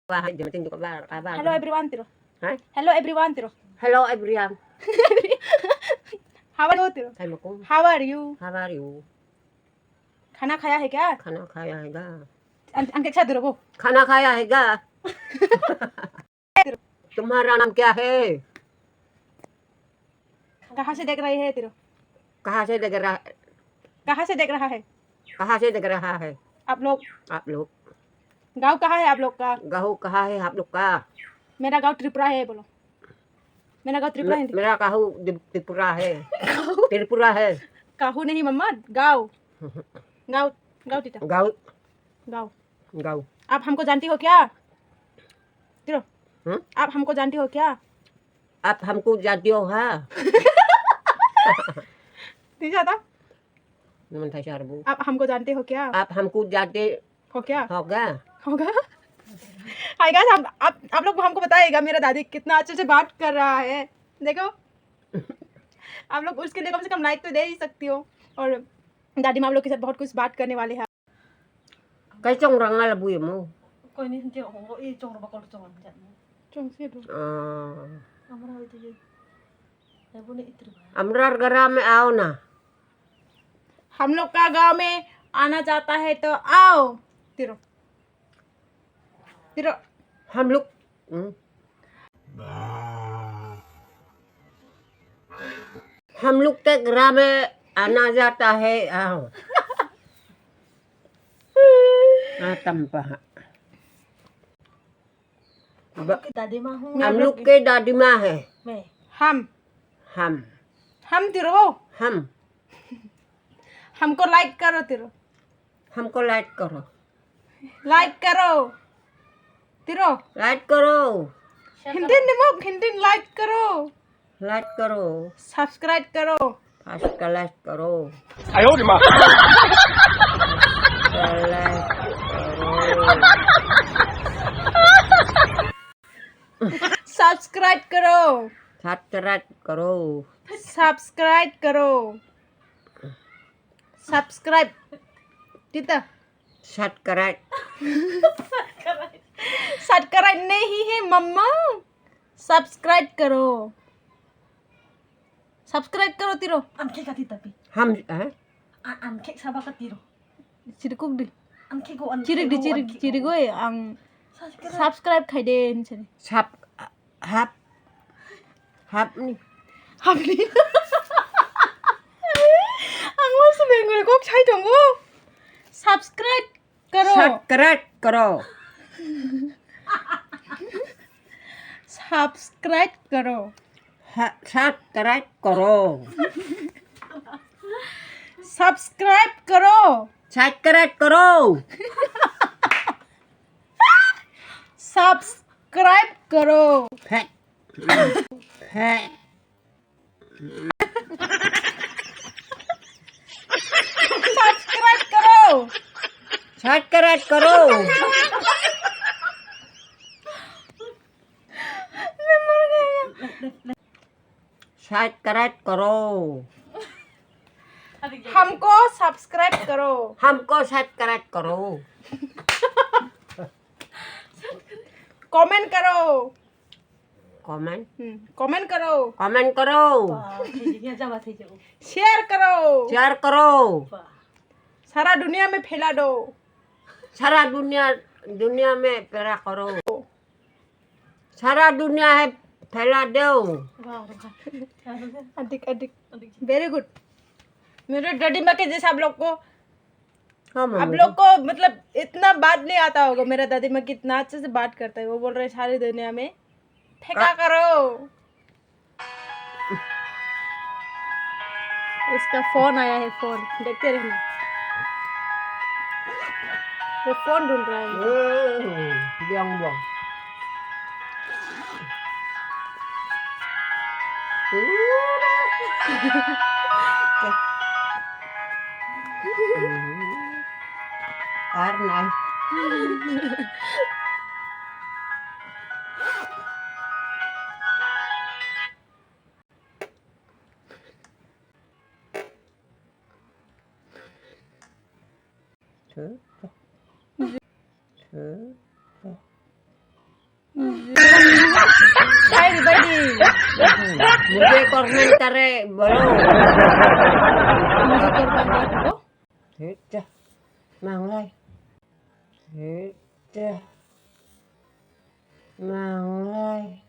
Hello everyone tiro. Hả? Hello everyone tiro. Hello everyone. How are you tiro? Thầy một con. How are you? How are you? खाना खाया है क्या? खाना खाया हैगा? अंकित साथ रहो. खाना खाया हैगा? तुम्हारा नाम क्या है? कहाँ से देख रहे हैं तेरो? कहाँ से देख रहा है? कहाँ से देख रहा है? कहाँ से देख रहा है? आप लोग. आप लोग. गाँव कहाँ है आप लोग का? गाँव कहाँ है आप लोग का? मेरा गाँव त्रिपुरा है बोलो. मेरा गाँव त्रिपुरा है. मेरा गाँव त्रिपुरा है. त्रिपुरा है. काहू नहीं मम्मा, गाँव. गाँव गाँव टीटा. गाँव. गाँव. गाँव. आप हमको जानती हो क्या? तिरो. आप हमको जानती हो क्या? आप हमको जानती हो हाँ? तीजा था? नमन था शारबू. आप हमको जानते हो क्या? आप हमको जानते हो क्या? होगा? होगा? हाय गाइस, आप लोग हमको बताइएगा मेरा दादी कितना अच्छे से बात कर रहा है. देखो. आप लोग उसके लिए कम से कम लाइक तो दे ही सकती हो. और दादी माँ आप लोग के साथ बहुत कुछ बात करने वाले हैं. Cái trong răng là bùi mù. Coi nên chịu không có ý trong nó bao trong chẳng Trong xe đồ. Amra itu je. Saya boleh itu. Amrar gara में आओ ना. हम लोग का गांव में आना चाहता है तो आओ. तिरो. तिरो. हम लोग के ग्राम में आना जाता है आओ. तंपा. दादी माँ हूँ. हम लोग के दादी माँ है. मैं. हम तिरो. हमको लाइक करो तिरो. हमको लाइक करो. लाइक करो. तिरो. लाइक करो. हिंदी निमक हिंदी लाइक करो. लाइक करो. सब्सक्राइब करो. सब्सक्राइब करो. आयो रे माँ. सब्सक्राइब करो. सब्सक्राइब करो. सब्सक्राइब करो. सब्सक्राइब. कितना? सब्सक्राइब. सब्सक्राइब नहीं है मम्मा. सब्सक्राइब करो. सब्सक्राइब करो तिरो. Angke kati tapi. हम हैं? Angke sabah katiro. चिरकुक दी. Angke go angke. चिरिक गए आं सब्सक्राइब खाइदे नोंसोर. सब हब नी. हाबनि. आं मासे बेंगल को छाइ दंगो. सब्सक्राइब करो. सब्सक्राइब करो. सब्सक्राइब करो. सब्सक्राइब करो. सब्सक्राइब करो. सब्सक्राइब करो. सब्सक्राइब करो. है सब्सक्राइब करो. सब्सक्राइब करो. मैं मर गया. सब्सक्राइब करो. हमको सब्सक्राइब करो. हमको सब्सक्राइब करो. कमेंट करो. कमेंट. कमेंट करो. कमेंट करो. Kayaknya jawab saja. शेयर करो. शेयर करो. सारा दुनिया में फैला दो. सारा दुनिया में फैला करो. सारा दुनिया है फैला दो. अधिक वेरी गुड. मेरे डैडी माँ के जैसे आप लोग को मतलब इतना बात नहीं आता होगा. मेरा दादी माँ कितना अच्छे से बात करता है. वो बोल रहे हैं सारी दुनिया में फेंका करो. उसका फोन आया है. फोन देखते रहना. वो फोन ढूंढ रहा है. Buông. Ar này. Thứ. काय रे बहिणी मुझे कोमेंटारे बोलो मुझे कोरबंदर हो Hita mang lai Hita mang lai